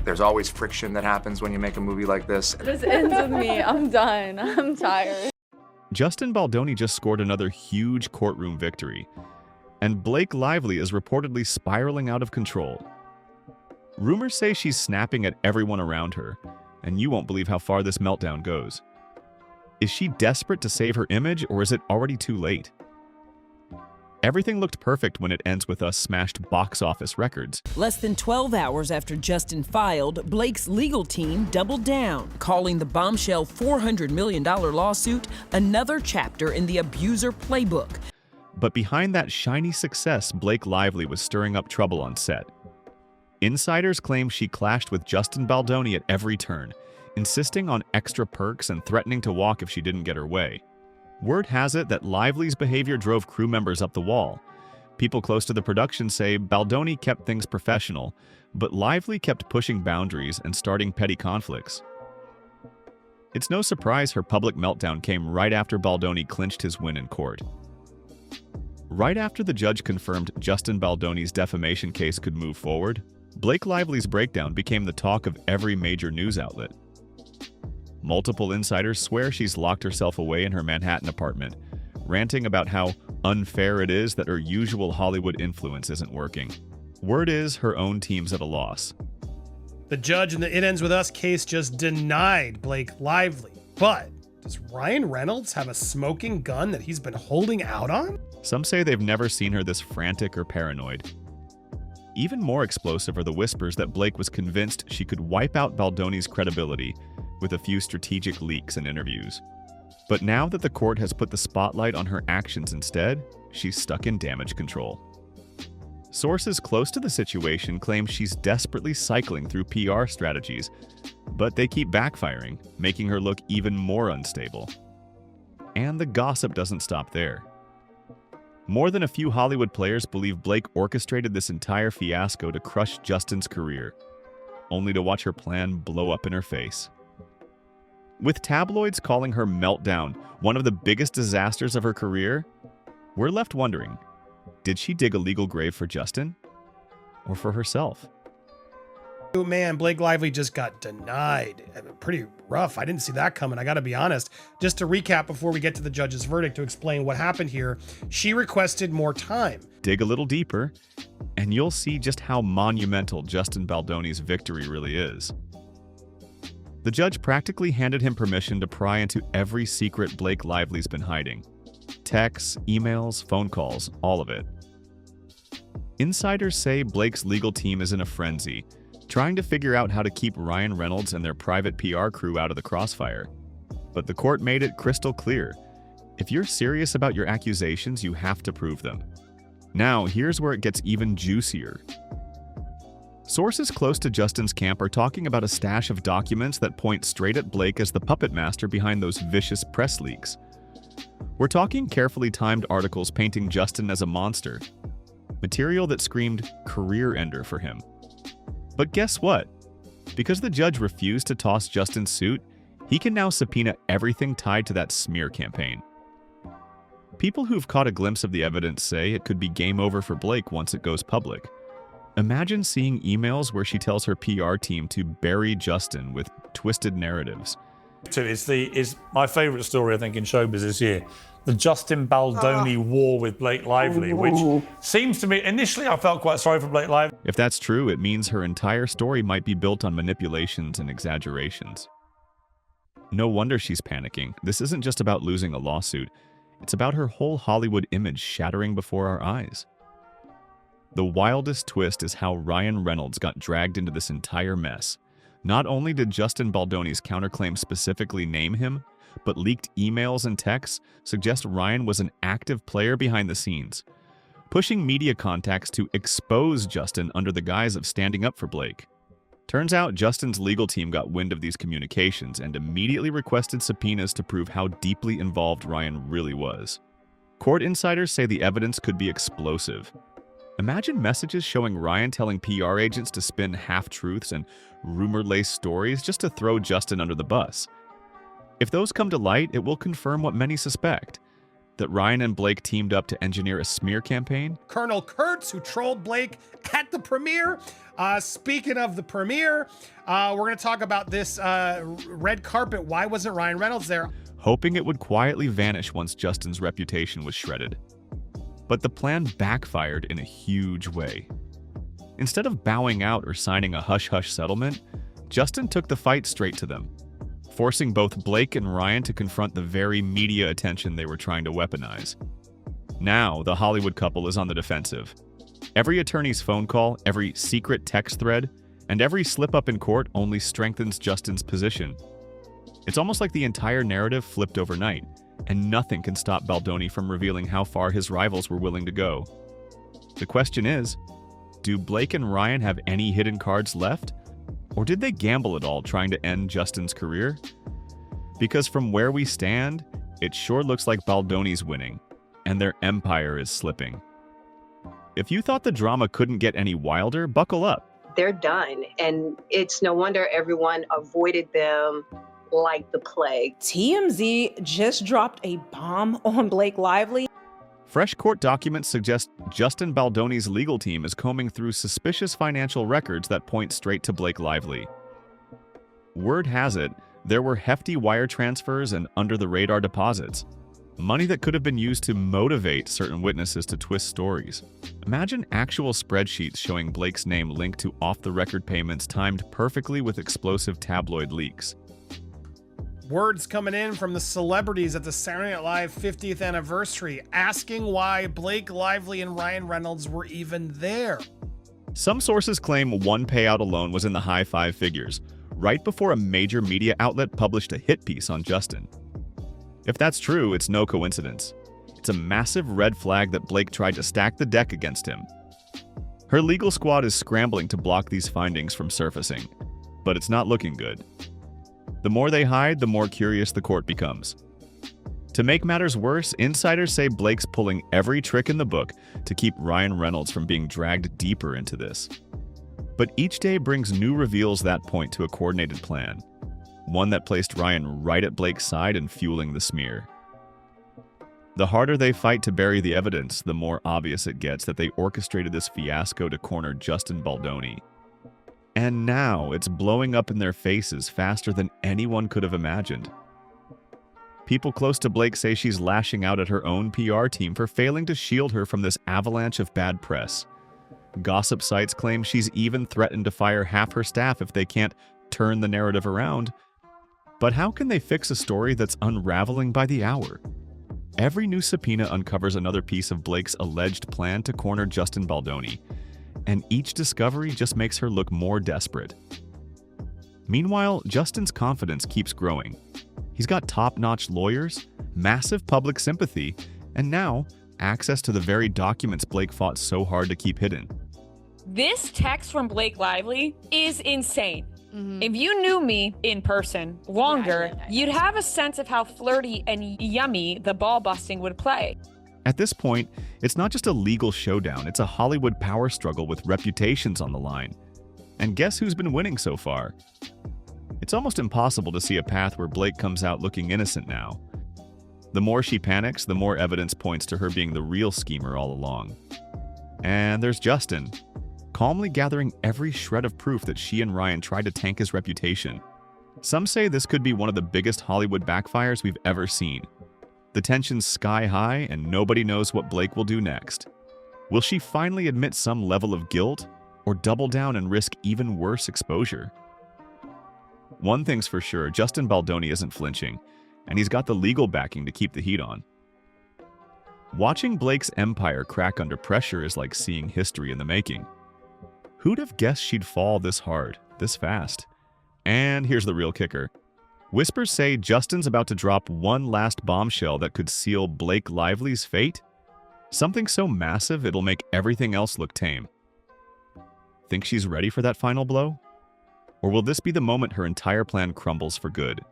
There's always friction that happens when you make a movie like this. This ends with me. I'm done. I'm tired. Justin Baldoni just scored another huge courtroom victory, and Blake Lively is reportedly spiraling out of control. Rumors say she's snapping at everyone around her, and you won't believe how far this meltdown goes. Is she desperate to save her image, or is it already too late? Everything looked perfect when it ends with us smashed box office records. Less than 12 hours after Justin filed, Blake's legal team doubled down, calling the bombshell $400 million lawsuit another chapter in the abuser playbook. But behind that shiny success, Blake Lively was stirring up trouble on set. Insiders claim she clashed with Justin Baldoni at every turn, insisting on extra perks and threatening to walk if she didn't get her way. Word has it that Lively's behavior drove crew members up the wall. People close to the production say Baldoni kept things professional, but Lively kept pushing boundaries and starting petty conflicts. It's no surprise her public meltdown came right after Baldoni clinched his win in court. Right after the judge confirmed Justin Baldoni's defamation case could move forward, Blake Lively's breakdown became the talk of every major news outlet. Multiple insiders swear she's locked herself away in her Manhattan apartment, ranting about how unfair it is that her usual Hollywood influence isn't working. Word is her own team's at a loss. The judge in the It Ends With Us case just denied Blake Lively. But does Ryan Reynolds have a smoking gun that he's been holding out on? Some say they've never seen her this frantic or paranoid. Even more explosive are the whispers that Blake was convinced she could wipe out Baldoni's credibility with a few strategic leaks and interviews. But now that the court has put the spotlight on her actions instead, she's stuck in damage control. Sources close to the situation claim she's desperately cycling through PR strategies, but they keep backfiring, making her look even more unstable. And the gossip doesn't stop there. More than a few Hollywood players believe Blake orchestrated this entire fiasco to crush Justin's career, only to watch her plan blow up in her face. With tabloids calling her meltdown one of the biggest disasters of her career, we're left wondering, did she dig a legal grave for Justin? Or for herself? Oh man, Blake Lively just got denied. Pretty rough. I didn't see that coming, I gotta be honest. Just to recap before we get to the judge's verdict to explain what happened here, she requested more time. Dig a little deeper, and you'll see just how monumental Justin Baldoni's victory really is. The judge practically handed him permission to pry into every secret Blake Lively's been hiding. Texts, emails, phone calls, all of it. Insiders say Blake's legal team is in a frenzy, trying to figure out how to keep Ryan Reynolds and their private PR crew out of the crossfire. But the court made it crystal clear. If you're serious about your accusations, you have to prove them. Now, here's where it gets even juicier. Sources close to Justin's camp are talking about a stash of documents that point straight at Blake as the puppet master behind those vicious press leaks. We're talking carefully timed articles painting Justin as a monster, material that screamed career ender for him. But guess what? Because the judge refused to toss Justin's suit, he can now subpoena everything tied to that smear campaign. People who've caught a glimpse of the evidence say it could be game over for Blake once it goes public. Imagine seeing emails where she tells her PR team to bury Justin with twisted narratives. It's my favourite story, I think, in showbiz this year. The Justin Baldoni war with Blake Lively, which seems to me, initially I felt quite sorry for Blake Lively. If that's true, it means her entire story might be built on manipulations and exaggerations. No wonder she's panicking. This isn't just about losing a lawsuit. It's about her whole Hollywood image shattering before our eyes. The wildest twist is how Ryan Reynolds got dragged into this entire mess. Not only did Justin Baldoni's counterclaim specifically name him, but leaked emails and texts suggest Ryan was an active player behind the scenes, pushing media contacts to expose Justin under the guise of standing up for Blake. Turns out Justin's legal team got wind of these communications and immediately requested subpoenas to prove how deeply involved Ryan really was. Court insiders say the evidence could be explosive. Imagine messages showing Ryan telling PR agents to spin half-truths and rumor-laced stories just to throw Justin under the bus. If those come to light, it will confirm what many suspect. that Ryan and Blake teamed up to engineer a smear campaign? Colonel Kurtz, who trolled Blake at the premiere. Speaking of the premiere, we're going to talk about this red carpet. Why wasn't Ryan Reynolds there? Hoping it would quietly vanish once Justin's reputation was shredded. But the plan backfired in a huge way. Instead of bowing out or signing a hush-hush settlement, Justin took the fight straight to them, forcing both Blake and Ryan to confront the very media attention they were trying to weaponize. Now, the Hollywood couple is on the defensive. Every attorney's phone call, every secret text thread, and every slip-up in court only strengthens Justin's position. It's almost like the entire narrative flipped overnight, and nothing can stop Baldoni from revealing how far his rivals were willing to go. The question is, do Blake and Ryan have any hidden cards left? Or did they gamble it all trying to end Justin's career? Because from where we stand, it sure looks like Baldoni's winning, and their empire is slipping. If you thought the drama couldn't get any wilder, buckle up. They're done, and it's no wonder everyone avoided them like the plague. TMZ just dropped a bomb on Blake Lively. Fresh court documents suggest Justin Baldoni's legal team is combing through suspicious financial records that point straight to Blake Lively. Word has it, there were hefty wire transfers and under-the-radar deposits. Money that could have been used to motivate certain witnesses to twist stories. Imagine actual spreadsheets showing Blake's name linked to off-the-record payments timed perfectly with explosive tabloid leaks. Words coming in from the celebrities at the Saturday Night Live 50th anniversary asking why Blake Lively and Ryan Reynolds were even there. Some sources claim one payout alone was in the high five figures, right before a major media outlet published a hit piece on Justin. If that's true, it's no coincidence. It's a massive red flag that Blake tried to stack the deck against him. Her legal squad is scrambling to block these findings from surfacing, but it's not looking good. The more they hide, the more curious the court becomes. To make matters worse, insiders say Blake's pulling every trick in the book to keep Ryan Reynolds from being dragged deeper into this. But each day brings new reveals that point to a coordinated plan, one that placed Ryan right at Blake's side and fueling the smear. The harder they fight to bury the evidence, the more obvious it gets that they orchestrated this fiasco to corner Justin Baldoni. And now it's blowing up in their faces faster than anyone could have imagined. People close to Blake say she's lashing out at her own PR team for failing to shield her from this avalanche of bad press. Gossip sites claim she's even threatened to fire half her staff if they can't turn the narrative around. But how can they fix a story that's unraveling by the hour? Every new subpoena uncovers another piece of Blake's alleged plan to corner Justin Baldoni, and each discovery just makes her look more desperate. Meanwhile, Justin's confidence keeps growing. He's got top-notch lawyers, massive public sympathy, and now access to the very documents Blake fought so hard to keep hidden. This text from Blake Lively is insane. If you knew me in person longer, you'd have a sense of how flirty and yummy the ball busting would play. At this point, it's not just a legal showdown, it's a Hollywood power struggle with reputations on the line. And guess who's been winning so far? It's almost impossible to see a path where Blake comes out looking innocent now. The more she panics, the more evidence points to her being the real schemer all along. And there's Justin, calmly gathering every shred of proof that she and Ryan tried to tank his reputation. Some say this could be one of the biggest Hollywood backfires we've ever seen. The tension's sky high, and nobody knows what Blake will do next. Will she finally admit some level of guilt, or double down and risk even worse exposure? One thing's for sure, Justin Baldoni isn't flinching, and he's got the legal backing to keep the heat on. Watching Blake's empire crack under pressure is like seeing history in the making. Who'd have guessed she'd fall this hard, this fast? And here's the real kicker. Whispers say Justin's about to drop one last bombshell that could seal Blake Lively's fate. Something so massive it'll make everything else look tame. Think she's ready for that final blow? Or will this be the moment her entire plan crumbles for good?